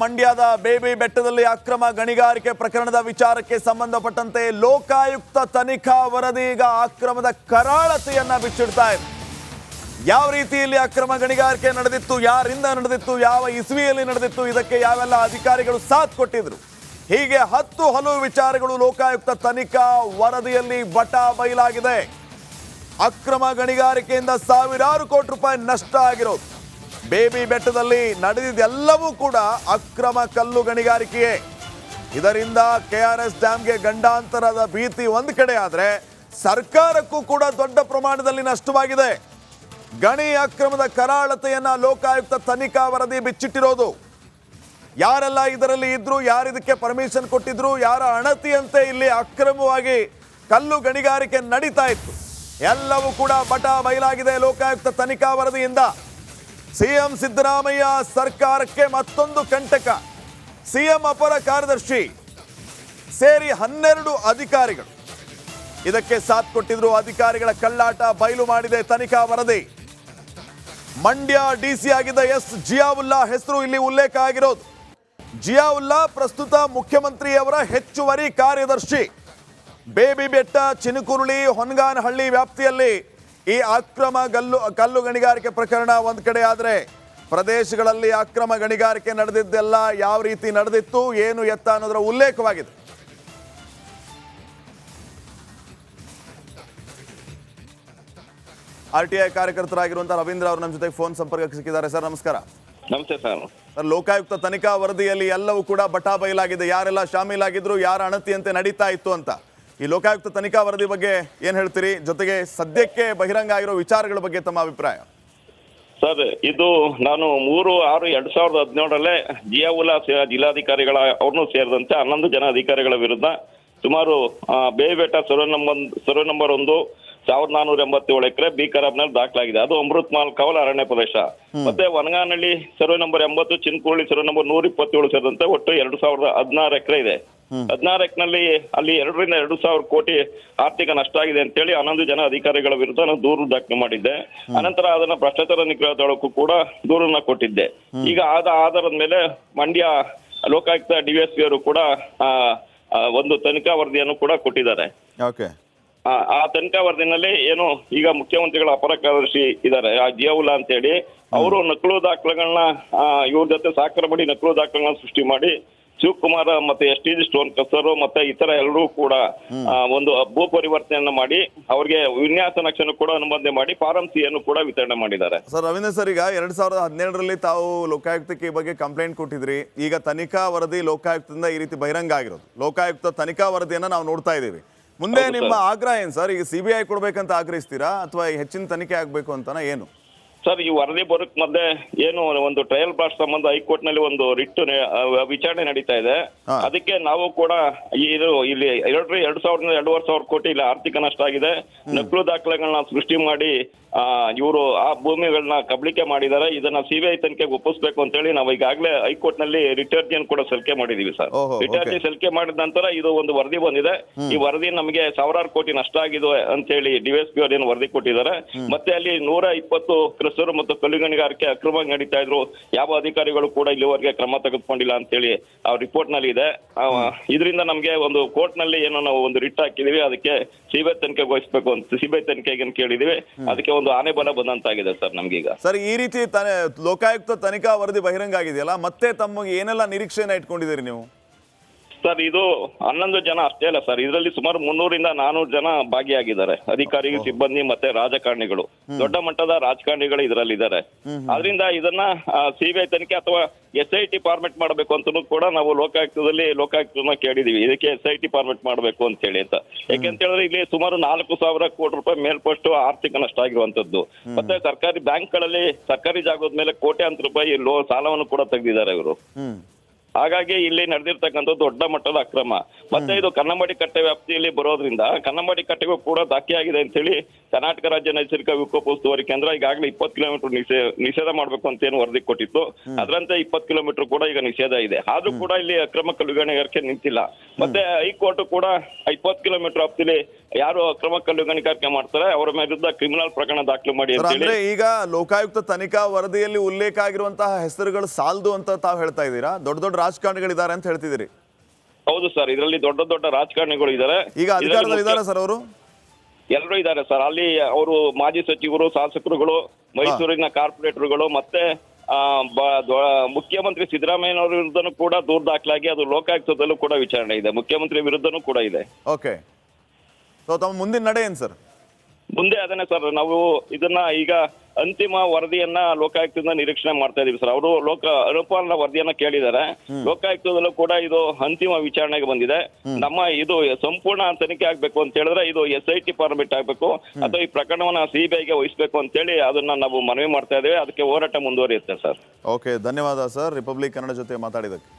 ಮಂಡ್ಯದ ಬೇಬಿ ಬೆಟ್ಟದಲ್ಲಿ ಅಕ್ರಮ ಗಣಿಗಾರಿಕೆ ಪ್ರಕರಣದ ವಿಚಾರಕ್ಕೆ ಸಂಬಂಧಪಟ್ಟಂತೆ ಲೋಕಾಯುಕ್ತ ತನಿಖಾ ವರದಿ ಈಗ ಅಕ್ರಮದ ಕರಾಳತೆಯನ್ನ ಬಿಚ್ಚಿಡ್ತಾ ಇದೆ. ಯಾವ ರೀತಿಯಲ್ಲಿ ಅಕ್ರಮ ಗಣಿಗಾರಿಕೆ ನಡೆದಿತ್ತು, ಯಾರಿಂದ ನಡೆದಿತ್ತು, ಯಾವ ಇಸ್ವಿಯಲ್ಲಿ ನಡೆದಿತ್ತು, ಇದಕ್ಕೆ ಯಾವೆಲ್ಲ ಅಧಿಕಾರಿಗಳು ಸಾಥ್ ಕೊಟ್ಟಿದ್ರು, ಹೀಗೆ ಹಲವು ವಿಚಾರಗಳು ಲೋಕಾಯುಕ್ತ ತನಿಖಾ ವರದಿಯಲ್ಲಿ ಬಯಲಾಗಿದೆ. ಅಕ್ರಮ ಗಣಿಗಾರಿಕೆಯಿಂದ ಸಾವಿರಾರು ಕೋಟಿ ರೂಪಾಯಿ ನಷ್ಟ ಆಗಿರೋದು. ಬೇಬಿ ಬೆಟ್ಟದಲ್ಲಿ ನಡೆದಿದ್ದೆಲ್ಲವೂ ಕೂಡ ಅಕ್ರಮ ಕಲ್ಲು ಗಣಿಗಾರಿಕೆಯೇ. ಇದರಿಂದ ಕೆಆರ್ಎಸ್ ಡ್ಯಾಂಗೆ ಗಂಡಾಂತರದ ಭೀತಿ ಒಂದು ಕಡೆ ಆದರೆ ಸರ್ಕಾರಕ್ಕೂ ಕೂಡ ದೊಡ್ಡ ಪ್ರಮಾಣದಲ್ಲಿ ನಷ್ಟವಾಗಿದೆ. ಗಣಿ ಅಕ್ರಮದ ಕರಾಳತೆಯನ್ನ ಲೋಕಾಯುಕ್ತ ತನಿಖಾ ವರದಿ ಬಿಚ್ಚಿಟ್ಟಿರೋದು. ಯಾರೆಲ್ಲ ಇದರಲ್ಲಿ ಇದ್ರು, ಯಾರಿದಕ್ಕೆ ಪರ್ಮಿಷನ್ ಕೊಟ್ಟಿದ್ರು, ಯಾರ ಅಣತಿಯಂತೆ ಇಲ್ಲಿ ಅಕ್ರಮವಾಗಿ ಕಲ್ಲು ಗಣಿಗಾರಿಕೆ ನಡೀತಾ ಇತ್ತು, ಎಲ್ಲವೂ ಕೂಡ ಬಯಲಾಗಿದೆ ಲೋಕಾಯುಕ್ತ ತನಿಖಾ ವರದಿಯಿಂದ. ಸಿಎಂ ಸಿದ್ದರಾಮಯ್ಯ ಸರ್ಕಾರಕ್ಕೆ ಮತ್ತೊಂದು ಕಂಟಕ. ಸಿಎಂ ಅಪರ ಕಾರ್ಯದರ್ಶಿ ಸೇರಿ 12 ಅಧಿಕಾರಿಗಳು ಇದಕ್ಕೆ ಸಾಥ್ ಕೊಟ್ಟಿದ್ರು. ಅಧಿಕಾರಿಗಳ ಕಳ್ಳಾಟ ಬಯಲು ಮಾಡಿದೆ ತನಿಖಾ ವರದಿ. ಮಂಡ್ಯ ಡಿಸಿ ಆಗಿದ್ದ ಎಸ್ ಜಿಯಾವುಲ್ಲಾ ಹೆಸರು ಇಲ್ಲಿ ಉಲ್ಲೇಖ ಆಗಿರೋದು. ಜಿಯಾವುಲ್ಲಾ ಪ್ರಸ್ತುತ ಮುಖ್ಯಮಂತ್ರಿಯವರ ಹೆಚ್ಚುವರಿ ಕಾರ್ಯದರ್ಶಿ. ಬೇಬಿ ಬೆಟ್ಟ, ಚಿನಕುರುಳಿ, ಹೊನಗಾನಹಳ್ಳಿ ವ್ಯಾಪ್ತಿಯಲ್ಲಿ ಈ ಅಕ್ರಮ ಕಲ್ಲು ಗಣಿಗಾರಿಕೆ ಪ್ರಕರಣ ಒಂದು ಕಡೆ ಆದರೆ ಪ್ರದೇಶಗಳಲ್ಲಿ ಅಕ್ರಮ ಗಣಿಗಾರಿಕೆ ನಡೆದಿದ್ದೆಲ್ಲ ಯಾವ ರೀತಿ ನಡೆದಿತ್ತು, ಏನು ಎತ್ತ ಅನ್ನೋದರ ಉಲ್ಲೇಖವಾಗಿದೆ. ಆರ್ಟಿಐ ಕಾರ್ಯಕರ್ತರಾಗಿರುವಂತಹ ರವೀಂದ್ರ ಅವರು ನಮ್ಮ ಜೊತೆ ಫೋನ್ ಸಂಪರ್ಕಕ್ಕೆ ಸಿಕ್ಕಿದ್ದಾರೆ. ಸರ್ ನಮಸ್ಕಾರ. ನಮಸ್ತೆ ಸರ್. ಸರ್, ಲೋಕಾಯುಕ್ತ ತನಿಖಾ ವರದಿಯಲ್ಲಿ ಎಲ್ಲವೂ ಕೂಡ ಬಯಲಾಗಿದೆ. ಯಾರೆಲ್ಲ ಶಾಮೀಲಾಗಿದ್ರು, ಯಾರ ಅಣತಿಯಂತೆ ನಡೀತಾ ಇತ್ತು ಅಂತ. ಈ ಲೋಕಾಯುಕ್ತ ತನಿಖಾ ವರದಿ ಬಗ್ಗೆ ಏನ್ ಹೇಳ್ತೀರಿ? ಜೊತೆಗೆ ಸದ್ಯಕ್ಕೆ ಬಹಿರಂಗ ಆಗಿರೋ ವಿಚಾರಗಳ ಬಗ್ಗೆ ತಮ್ಮ ಅಭಿಪ್ರಾಯ? ಸರ್, ಇದು ನಾನು 3/6/2017 ಜಿಯಾವುಲ್ಲಾ ಜಿಲ್ಲಾಧಿಕಾರಿಗಳ ಅವ್ರನ್ನೂ ಸೇರಿದಂತೆ 11 ಜನ ಅಧಿಕಾರಿಗಳ ವಿರುದ್ಧ ಸುಮಾರು ಬೇಬಿ ಬೆಟ್ಟ ಸರ್ವೆ ನಂಬರ್ 1 1487 ಎಕರೆ ಬಿ ಖರಾಬ್ನಲ್ಲಿ ದಾಖಲಾಗಿದೆ. ಅದು ಅಮೃತ್ ಮಹಲ್ ಕವಲ ಅರಣ್ಯ ಪ್ರದೇಶ. ಮತ್ತೆ ವನಗಾನಹಳ್ಳಿ survey number 80, Chinakurali survey number 127 ಸೇರಿದಂತೆ ಒಟ್ಟು 2016 ಎಕರೆ ಇದೆ. 16 ಎಕರೆನಲ್ಲಿ ಅಲ್ಲಿ 2 ರಿಂದ 2,000 ಕೋಟಿ ಆರ್ಥಿಕ ನಷ್ಟ ಆಗಿದೆ ಅಂತೇಳಿ 11 ಜನ ಅಧಿಕಾರಿಗಳ ವಿರುದ್ಧ ನಾನು ದೂರು ದಾಖಲೆ ಮಾಡಿದ್ದೆ. ಅನಂತರ ಅದನ್ನ ಭ್ರಷ್ಟಾಚಾರ ನಿಗ್ರಹ ದಳಕ್ಕೂ ಕೂಡ ದೂರನ್ನ ಕೊಟ್ಟಿದ್ದೆ. ಈಗ ಆಧಾರದ ಮೇಲೆ ಮಂಡ್ಯ ಲೋಕಾಯುಕ್ತ ಡಿವಿಎಸ್ಪಿ ಅವರು ಕೂಡ ಒಂದು ತನಿಖಾ ವರದಿಯನ್ನು ಕೂಡ ಕೊಟ್ಟಿದ್ದಾರೆ. ಆ ತನಿಖಾ ವರದಿನಲ್ಲಿ ಏನು ಈಗ ಮುಖ್ಯಮಂತ್ರಿಗಳ ಅಪರ ಕಾರ್ಯದರ್ಶಿ ಇದ್ದಾರೆ ಜಿಯಾವುಲ್ಲಾ ಅಂತ ಹೇಳಿ, ಅವರು ನಕಲು ದಾಖಲೆಗಳನ್ನ ಇವ್ರ ಜೊತೆ ಸಾಕರ ಮಾಡಿ ನಕಲು ದಾಖಲೆಗಳನ್ನ ಸೃಷ್ಟಿ ಮಾಡಿ ಶಿವಕುಮಾರ್ ಮತ್ತೆ STG ಸ್ಟೋನ್ ಕಸರು ಮತ್ತೆ ಇತರ ಎಲ್ಲರೂ ಕೂಡ ಒಂದು ಭೂ ಪರಿವರ್ತನೆಯನ್ನ ಮಾಡಿ ಅವರಿಗೆ ವಿನ್ಯಾಸ ನಕ್ಷೆಯನ್ನು ಕೂಡ ಅನುಮೋದನೆ ಮಾಡಿ ಫಾರಂ ಸಿ ಅನ್ನು ಕೂಡ ವಿತರಣೆ ಮಾಡಿದ್ದಾರೆ. ಸರ್ ರವೀಂದ್ರ ಸರ್, ಈಗ 2017ರಲ್ಲಿ ತಾವು ಲೋಕಾಯುಕ್ತಕ್ಕೆ ಈ ಬಗ್ಗೆ ಕಂಪ್ಲೇಂಟ್ ಕೊಟ್ಟಿದ್ರಿ. ಈಗ ತನಿಖಾ ವರದಿ ಲೋಕಾಯುಕ್ತದಿಂದ ಈ ರೀತಿ ಬಹಿರಂಗ ಆಗಿರೋದು. ಲೋಕಾಯುಕ್ತ ತನಿಖಾ ವರದಿಯನ್ನ ನಾವು ನೋಡ್ತಾ ಇದ್ದೀವಿ. ಮುಂದೆ ನಿಮ್ಮ ಆಗ್ರಹ ಏನ್ ಸರ್? ಈಗ CBI ಕೊಡ್ಬೇಕಂತ ಆಗ್ರಹಿಸ್ತೀರಾ ಅಥವಾ ಹೆಚ್ಚಿನ ತನಿಖೆ ಆಗ್ಬೇಕು ಅಂತಾನ ಏನು? ಸರ್, ಈ ವರದಿ ಬರೋಕ್ ಮಧ್ಯೆ ಏನು ಒಂದು ಟ್ರಯಲ್ ಬ್ಲಾಸ್ಟ್ ಸಂಬಂಧ ಹೈಕೋರ್ಟ್ ನಲ್ಲಿ ಒಂದು ರಿಟ್ ವಿಚಾರಣೆ ನಡೀತಾ ಇದೆ. ಅದಕ್ಕೆ ನಾವು ಕೂಡ ಇಲ್ಲಿ 2,000 ಕೋಟಿ ಇಲ್ಲಿ ಆರ್ಥಿಕ ನಷ್ಟ ಆಗಿದೆ. ನಕಲು ದಾಖಲೆಗಳನ್ನ ಸೃಷ್ಟಿ ಮಾಡಿ ಇವರು ಆ ಭೂಮಿಗಳನ್ನ ಕಬಳಿಕೆ ಮಾಡಿದ್ದಾರೆ. ಇದನ್ನ CBI ತನಿಖೆಗೆ ಒಪ್ಪಿಸ್ಬೇಕು ಅಂತ ಹೇಳಿ ನಾವು ಈಗಾಗಲೇ ಹೈಕೋರ್ಟ್ ನಲ್ಲಿ ರಿಟ್ ಅರ್ಜಿಯನ್ನು ಕೂಡ ಸಲ್ಲಿಕೆ ಮಾಡಿದೀವಿ ಸರ್. ರಿಟ್ ಅರ್ಜಿ ಸಲ್ಲಿಕೆ ಮಾಡಿದ ನಂತರ ಇದು ಒಂದು ವರದಿ ಬಂದಿದೆ. ಈ ವರದಿ ನಮಗೆ ಸಾವಿರಾರು ಕೋಟಿ ನಷ್ಟ ಆಗಿದೆ ಅಂತ ಹೇಳಿ DSP ಅವರು ಏನು ವರದಿ ಕೊಟ್ಟಿದ್ದಾರೆ. ಮತ್ತೆ ಅಲ್ಲಿ 120 ಕ್ರಸರು ಮತ್ತು ಕಲ್ಲು ಗಣಿಗಾರಿಕೆ ಅಕ್ರಮ ನಡೀತಾ ಇದ್ರು. ಯಾವ ಅಧಿಕಾರಿಗಳು ಕೂಡ ಇಲ್ಲಿವರೆಗೆ ಕ್ರಮ ತೆಗೆದುಕೊಂಡಿಲ್ಲ ಅಂತ ಹೇಳಿ ಆ ರಿಪೋರ್ಟ್ ನಲ್ಲಿ ಇದೆ. ಇದರಿಂದ ನಮ್ಗೆ ಒಂದು ಕೋರ್ಟ್ ನಲ್ಲಿ ಏನೋ ನಾವು ಒಂದು ರಿಟ್ ಹಾಕಿದೀವಿ. ಅದಕ್ಕೆ CBI ತನಿಖೆಗೆ ವಹಿಸಬೇಕು ಅಂತ CBI ತನಿಖೆಗೆ ಕೇಳಿದೀವಿ. ಅದಕ್ಕೆ ಒಂದು ಆನೆ ಬಲ ಬಂದಂತಾಗಿದೆ ಸರ್ ನಮ್ಗೀಗ. ಸರ್, ಈ ರೀತಿ ಲೋಕಾಯುಕ್ತ ತನಿಖಾ ವರದಿ ಬಹಿರಂಗ ಆಗಿದೆಯಲ್ಲ, ಮತ್ತೆ ತಮಗೆ ಏನೆಲ್ಲ ನಿರೀಕ್ಷೆನ ಇಟ್ಕೊಂಡಿದ್ದೀರಿ ನೀವು? ಸರ್, ಇದು 11 ಜನ ಅಷ್ಟೇ ಅಲ್ಲ ಸರ್, ಇದರಲ್ಲಿ ಸುಮಾರು 300 ರಿಂದ 400 ಜನ ಭಾಗಿಯಾಗಿದ್ದಾರೆ. ಅಧಿಕಾರಿಗಳು, ಸಿಬ್ಬಂದಿ ಮತ್ತೆ ರಾಜಕಾರಣಿಗಳು, ದೊಡ್ಡ ಮಟ್ಟದ ರಾಜಕಾರಣಿಗಳು ಇದರಲ್ಲಿ ಇದ್ದಾರೆ. ಆದ್ರಿಂದ ಇದನ್ನ CBI ತನಿಖೆ ಅಥವಾ SIT ಫಾರ್ಮೆಟ್ ಮಾಡಬೇಕು ಅಂತಲೂ ಕೂಡ ನಾವು ಲೋಕಾಯುಕ್ತನ ಕೇಳಿದೀವಿ. ಇದಕ್ಕೆ SIT ಫಾರ್ಮೆಟ್ ಮಾಡಬೇಕು ಅಂತ ಹೇಳಿ ಅಂತ. ಯಾಕೆಂತ ಹೇಳಿದ್ರೆ ಇಲ್ಲಿ ಸುಮಾರು 4,000 ಕೋಟಿ ರೂಪಾಯಿ ಮೇಲ್ಪಟ್ಟು ಆರ್ಥಿಕ ನಷ್ಟ ಆಗಿರುವಂತದ್ದು. ಮತ್ತೆ ಸರ್ಕಾರಿ ಬ್ಯಾಂಕ್ಗಳಲ್ಲಿ ಸರ್ಕಾರಿ ಜಾಗದ ಮೇಲೆ ಕೋಟ್ಯಾಂತರ ರೂಪಾಯಿ ಸಾಲವನ್ನು ಕೂಡ ತೆಗೆದಿದ್ದಾರೆ ಇವರು. ಹಾಗಾಗಿ ಇಲ್ಲಿ ನಡೆದಿರ್ತಕ್ಕಂಥ ದೊಡ್ಡ ಮಟ್ಟದ ಅಕ್ರಮ. ಮತ್ತೆ ಇದು ಕನ್ನಂಬಾಡಿ ಕಟ್ಟೆ ವ್ಯಾಪ್ತಿಯಲ್ಲಿ ಬರೋದ್ರಿಂದ ಕನ್ನಂಬಾಡಿ ಕಟ್ಟೆಗೂ ಕೂಡ ಧಕ್ಕೆ ಆಗಿದೆ ಅಂತ ಹೇಳಿ ಕರ್ನಾಟಕ ರಾಜ್ಯ ನೈಸರ್ಗಿಕ ವಿಕೋಪ ಉಸ್ತುವಾರಿ ಕೇಂದ್ರ ಈಗಾಗಲೇ 20 ಕಿಲೋಮೀಟರ್ ನಿಷೇಧ ಮಾಡ್ಬೇಕು ಅಂತ ಏನು ವರದಿ ಕೊಟ್ಟಿತ್ತು. ಅದರಂತೆ 20 ಕಿಲೋಮೀಟರ್ ಕೂಡ ಈಗ ನಿಷೇಧ ಇದೆ. ಆದ್ರೂ ಕೂಡ ಇಲ್ಲಿ ಅಕ್ರಮ ಕಲ್ಲುಗಣಿಗಾರಿಕೆ ನಿಂತಿಲ್ಲ. ಮತ್ತೆ ಹೈಕೋರ್ಟ್ ಕೂಡ 20 ಕಿಲೋಮೀಟರ್ ವ್ಯಾಪ್ತಿಯಲ್ಲಿ ಯಾರು ಅಕ್ರಮ ಕಲ್ಲು ಗಣಿಗಾರಿಕೆ ಮಾಡ್ತಾರೆ ಅವರ ವಿರುದ್ಧ ಕ್ರಿಮಿನಲ್ ಪ್ರಕರಣ ದಾಖಲು ಮಾಡಿ ಅಂತ ಹೇಳಿ. ಅಂದ್ರೆ ಈಗ ಲೋಕಾಯುಕ್ತ ತನಿಖಾ ವರದಿಯಲ್ಲಿ ಉಲ್ಲೇಖ ಆಗಿರುವಂತಹ ಹೆಸರುಗಳು ಸಾಲದು ಅಂತ ತಾವು ಹೇಳ್ತಾ ಇದ್ದೀರಾ? ದೊಡ್ಡ ದೊಡ್ಡ ರಾಜಕಾರಣಿಗಳಿದ್ದಾರೆ ಅಂತ ಹೇಳ್ತಿದ್ದೀರಿ. ಹೌದು ಸರ್, ಇದರಲ್ಲಿ ದೊಡ್ಡ ದೊಡ್ಡ ರಾಜಕಾರಣಿಗಳು ಇದ್ದಾರೆ. ಈಗ ಅಧಿಕಾರದಲ್ಲಿ ಇದ್ದಾರೆ ಸರ್ ಅವರು? ಎಲ್ಲರೂ ಇದ್ದಾರೆ ಸರ್. ಅಲ್ಲಿ ಅವರು ಮಾಜಿ ಸಚಿವರು, ಶಾಸಕರುಗಳು, ಮೈಸೂರಿನ ಕಾರ್ಪೊರೇಟರ್ಗಳು, ಮತ್ತೆ ಮುಖ್ಯಮಂತ್ರಿ ಸಿದ್ದರಾಮಯ್ಯನವರ ವಿರುದ್ಧನೂ ಕೂಡ ದೂರು ದಾಖಲಾಗಿ ಅದು ಲೋಕಾಯುಕ್ತದಲ್ಲೂ ಕೂಡ ವಿಚಾರಣೆ ಇದೆ. ಮುಖ್ಯಮಂತ್ರಿ ವಿರುದ್ಧನೂ ಕೂಡ ಇದೆ. ಓಕೆ, ಸೊ ತಮ್ಮ ಮುಂದಿನ ನಡೆ ಏನ್ ಸರ್? ಮುಂದೆ ಅದನ್ನೇ ಸರ್, ನಾವು ಇದನ್ನ ಈಗ ಅಂತಿಮ ವರದಿಯನ್ನ ಲೋಕಾಯುಕ್ತದಿಂದ ನಿರೀಕ್ಷಣೆ ಮಾಡ್ತಾ ಇದೀವಿ ಸರ್. ಅವರು ಅನುಪಾಲನ ವರದಿಯನ್ನ ಕೇಳಿದ್ದಾರೆ. ಲೋಕಾಯುಕ್ತದಲ್ಲೂ ಕೂಡ ಇದು ಅಂತಿಮ ವಿಚಾರಣೆಗೆ ಬಂದಿದೆ. ನಮ್ಮ ಇದು ಸಂಪೂರ್ಣ ತನಿಖೆ ಆಗ್ಬೇಕು ಅಂತ ಹೇಳಿದ್ರೆ ಇದು SIT ಫಾರ್ಮೆಟ್ ಆಗ್ಬೇಕು ಅಥವಾ ಈ ಪ್ರಕರಣವನ್ನ CBIಗೆ ವಹಿಸಬೇಕು ಅಂತ ಹೇಳಿ ಅದನ್ನ ನಾವು ಮನವಿ ಮಾಡ್ತಾ ಇದ್ದೇವೆ. ಅದಕ್ಕೆ ಹೋರಾಟ ಮುಂದುವರಿಯುತ್ತೆ ಸರ್. ಓಕೆ, ಧನ್ಯವಾದ ಸರ್ ರಿಪಬ್ಲಿಕ್ ಕನ್ನಡ ಜೊತೆ ಮಾತಾಡಿದಕ್ಕೆ.